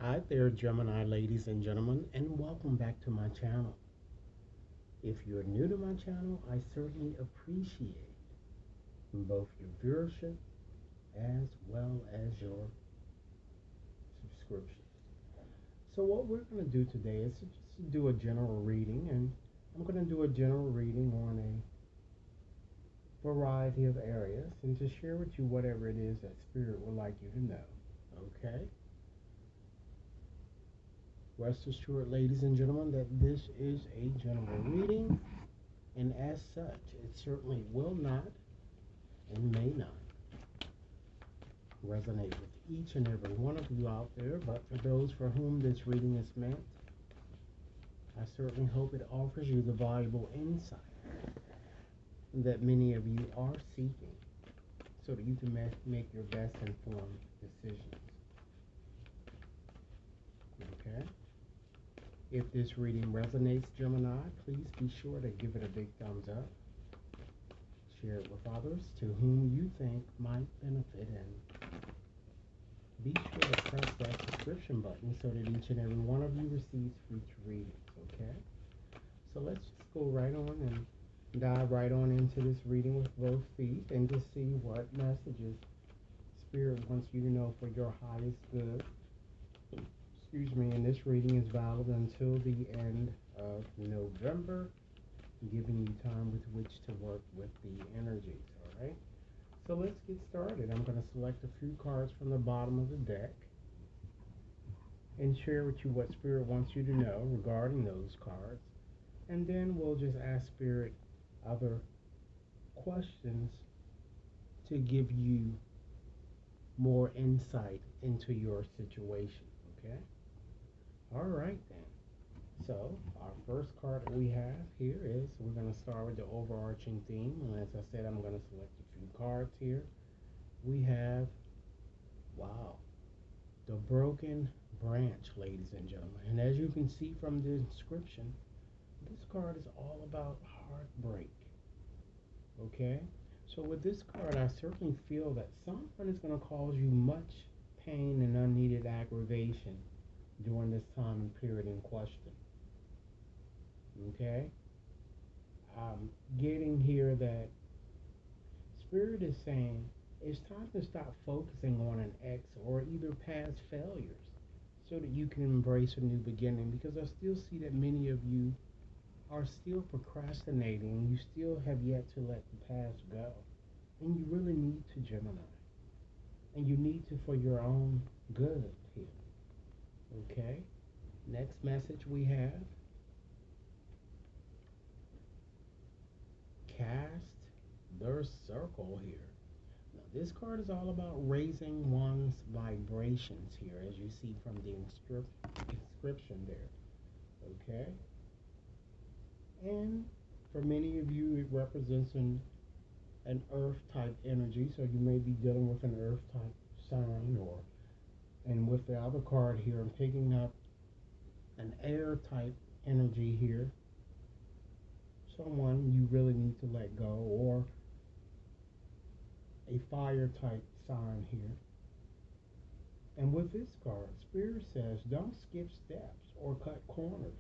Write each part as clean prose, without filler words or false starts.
Hi there, Gemini ladies and gentlemen, and welcome back to my channel. If you're new to my channel, I certainly appreciate both your viewership as well as your subscription. So what we're going to do today is just do a general reading, and I'm going to do a general reading on a variety of areas and to share with you whatever it is that Spirit would like you to know. Okay? Rest assured, ladies and gentlemen, that this is a general reading, and as such, it certainly will not and may not resonate with each and every one of you out there, but for those for whom this reading is meant, I certainly hope it offers you the valuable insight that many of you are seeking so that you can make your best informed decisions. Okay? If this reading resonates, Gemini, please be sure to give it a big thumbs up. Share it with others to whom you think might benefit, and be sure to press that subscription button so that each and every one of you receives future readings, okay? So let's just go right on and dive right on into this reading with both feet and to see what messages Spirit wants you to know for your highest good. Excuse me, and this reading is valid until the end of November, giving you time with which to work with the energies, all right? So let's get started. I'm going to select a few cards from the bottom of the deck and share with you what Spirit wants you to know regarding those cards. And then we'll just ask Spirit other questions to give you more insight into your situation, okay? All right, then. So, our first card that we have here is, we're going to start with the overarching theme. And as I said, I'm going to select a few cards here. We have, wow, the broken branch, ladies and gentlemen. And as you can see from the inscription, this card is all about heartbreak. Okay? So with this card, I certainly feel that someone is going to cause you much pain and unneeded aggravation during this time and period in question. Okay? I'm getting here that Spirit is saying it's time to stop focusing on an ex or either past failures so that you can embrace a new beginning, because I still see that many of you are still procrastinating and you still have yet to let the past go. And you really need to, Gemini. And you need to for your own good here. Okay? Next message we have, cast their circle here. Now, this card is all about raising one's vibrations here, as you see from the inscription there. Okay? And for many of you, it represents an earth type energy, so you may be dealing with an earth type sign, or, and with the other card here, I'm picking up an air type energy here, someone you really need to let go, or a fire type sign here. And with this card, Spirit says, don't skip steps or cut corners.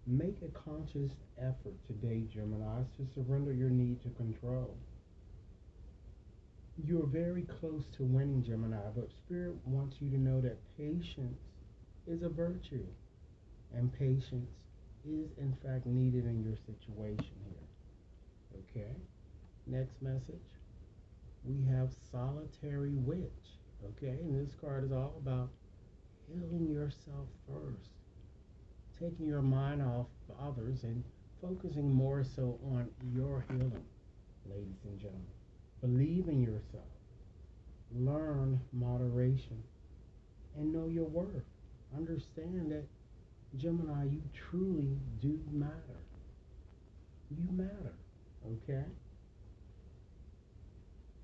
Make a conscious effort today, Gemini, to surrender your need to control. You're very close to winning, Gemini, but Spirit wants you to know that patience is a virtue, and patience is in fact needed in your situation here. Okay? Next message, we have solitary witch. Okay? And this card is all about healing yourself first, taking your mind off others and focusing more so on your healing, ladies and gentlemen. Believe in yourself. Learn moderation and know your worth. Understand that, Gemini, you truly do matter. You matter, okay?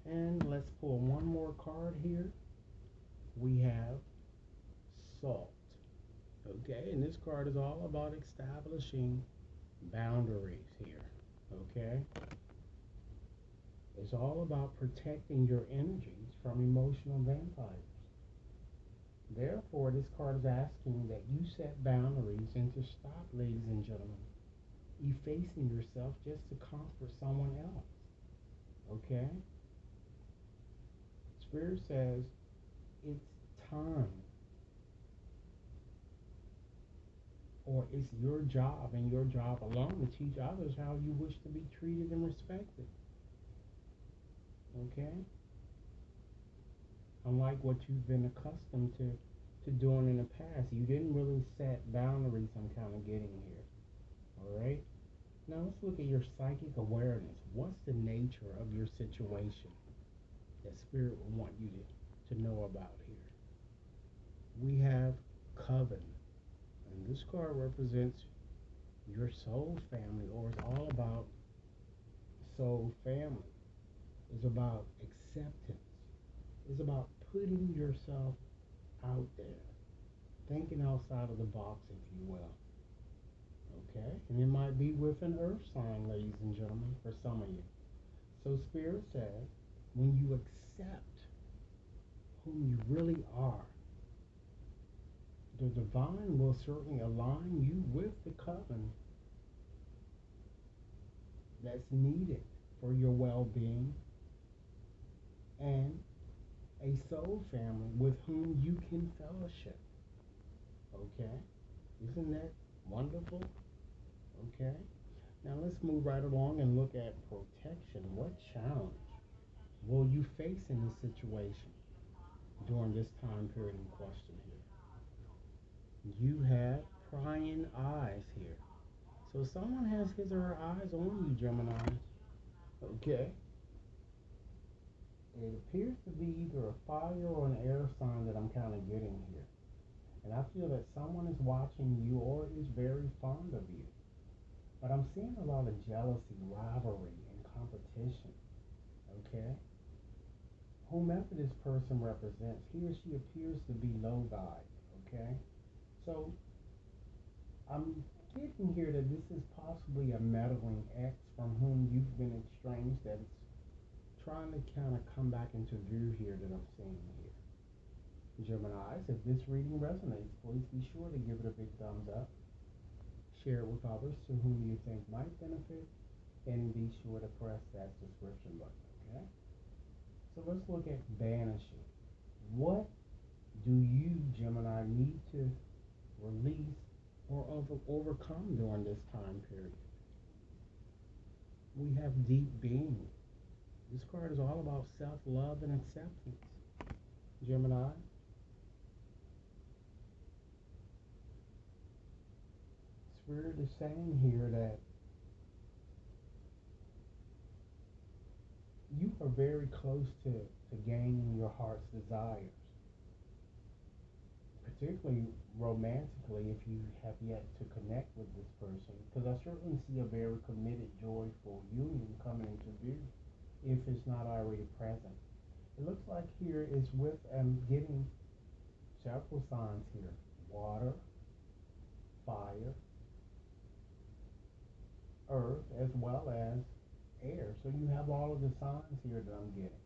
And let's pull one more card here. We have salt. Okay, and this card is all about establishing boundaries here. Okay? It's all about protecting your energies from emotional vampires. Therefore, this card is asking that you set boundaries and to stop, ladies and gentlemen, effacing yourself just to comfort someone else. Okay? Spirit says it's time, or it's your job and your job alone to teach others how you wish to be treated and respected. Okay? Unlike what you've been accustomed to doing in the past. You didn't really set boundaries, I'm kind of getting here. Alright? Now let's look at your psychic awareness. What's the nature of your situation that Spirit will want you to know about here? We have Coven. And this card represents your soul family, or it's all about soul family. It's about acceptance. It's about putting yourself out there, thinking outside of the box, if you will. Okay? And it might be with an earth sign, ladies and gentlemen, for some of you. So Spirit says, when you accept whom you really are, the divine will certainly align you with the coven that's needed for your well-being, and a soul family with whom you can fellowship. Okay? Isn't that wonderful? Okay? Now let's move right along and look at protection. What challenge will you face in this situation during this time period in question here? You have prying eyes here. So someone has his or her eyes on you, Gemini. Okay? It appears to be either a fire or an air sign that I'm kind of getting here. And I feel that someone is watching you or is very fond of you. But I'm seeing a lot of jealousy, rivalry, and competition. Okay? Whomever this person represents, he or she appears to be low guide. Okay? So I'm getting here that this is possibly a meddling ex from whom you've been estranged that's trying to kind of come back into view here that I'm seeing here. Geminis, if this reading resonates, please be sure to give it a big thumbs up. Share it with others to whom you think might benefit, and be sure to press that subscription button, okay? So let's look at banishing. What do you, Gemini, need to release or overcome during this time period? We have deep being. This card is all about self-love and acceptance, Gemini. Spirit is saying here that you are very close to gaining your heart's desires, particularly romantically if you have yet to connect with this person, because I certainly see a very committed, joyful union coming into view if it's not already present. It looks like here is with getting several signs here: water, fire, earth, as well as air. So you have all of the signs here that I'm getting.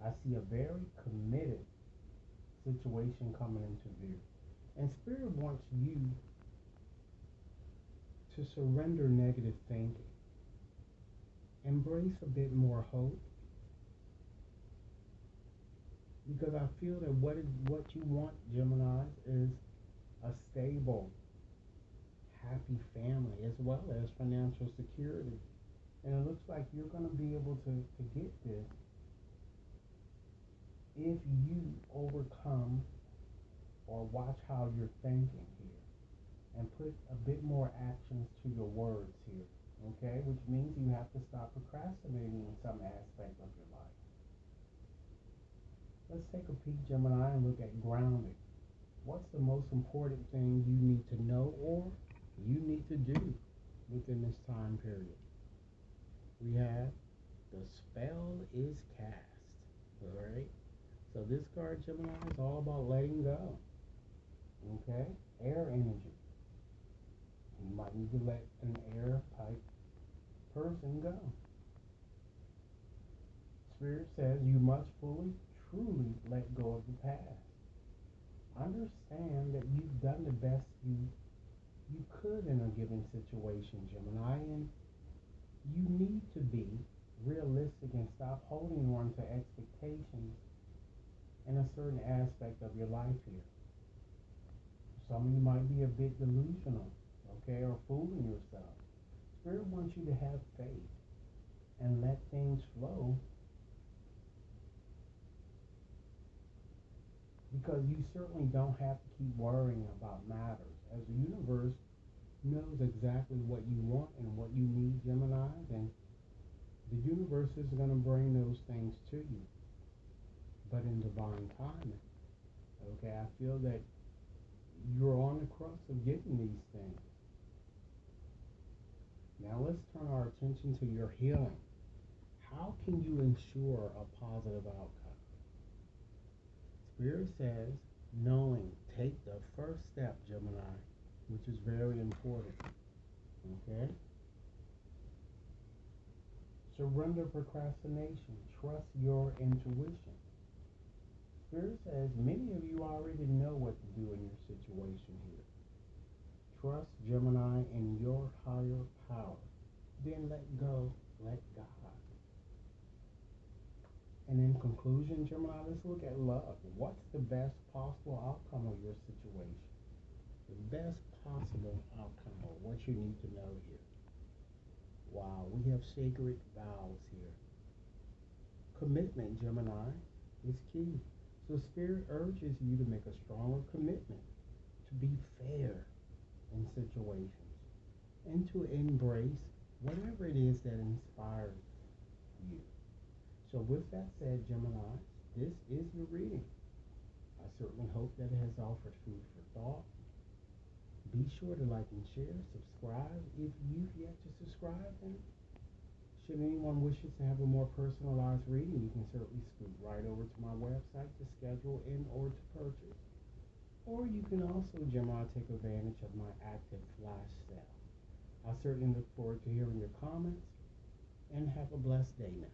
I see a very committed situation coming into view. And Spirit wants you to surrender negative thinking. Embrace a bit more hope. Because I feel that what you want, Gemini, is a stable, happy family as well as financial security. And it looks like you're going to be able to get this if you overcome or watch how you're thinking here and put a bit more actions to your words here, okay? Which means you have to stop procrastinating in some aspect of your life. Let's take a peek, Gemini, and look at grounding. What's the most important thing you need to know or you need to do within this time period? We have the spell is cast, all right? So this card, Gemini, is all about letting go, okay? Air energy. You might need to let an air type person go. Spirit says you must fully, truly let go of the past. Understand that you've done the best you could in a given situation, Gemini, and you need to be realistic and stop holding on to expectations in a certain aspect of your life here. Some of you might be a bit delusional, okay, or fooling yourself. Spirit wants you to have faith and let things flow because you certainly don't have to keep worrying about matters. As the universe knows exactly what you want and what you need, Gemini, then the universe is going to bring those things to you, but in divine timing. Okay, I feel that you're on the crux of getting these things. Now let's turn our attention to your healing. How can you ensure a positive outcome? Spirit says, knowing, take the first step, Gemini, which is very important. Okay? Surrender procrastination. Trust your intuition. Spirit says many of you already know what to do in your situation here. Trust, Gemini, in your higher power. Then let go, let God. And in conclusion, Gemini, let's look at love. What's the best possible outcome of your situation? The best possible outcome, or what you need to know here. Wow, we have sacred vows here. Commitment, Gemini, is key. So Spirit urges you to make a stronger commitment to be fair in situations and to embrace whatever it is that inspires you. So with that said, Gemini, this is your reading. I certainly hope that it has offered food for thought. Be sure to like and share, subscribe if you've yet to subscribe, and should anyone wishes to have a more personalized reading, you can certainly scoot right over to my website to schedule in or to purchase. Or you can also, Gemini, take advantage of my active flash sale. I certainly look forward to hearing your comments, and have a blessed day now.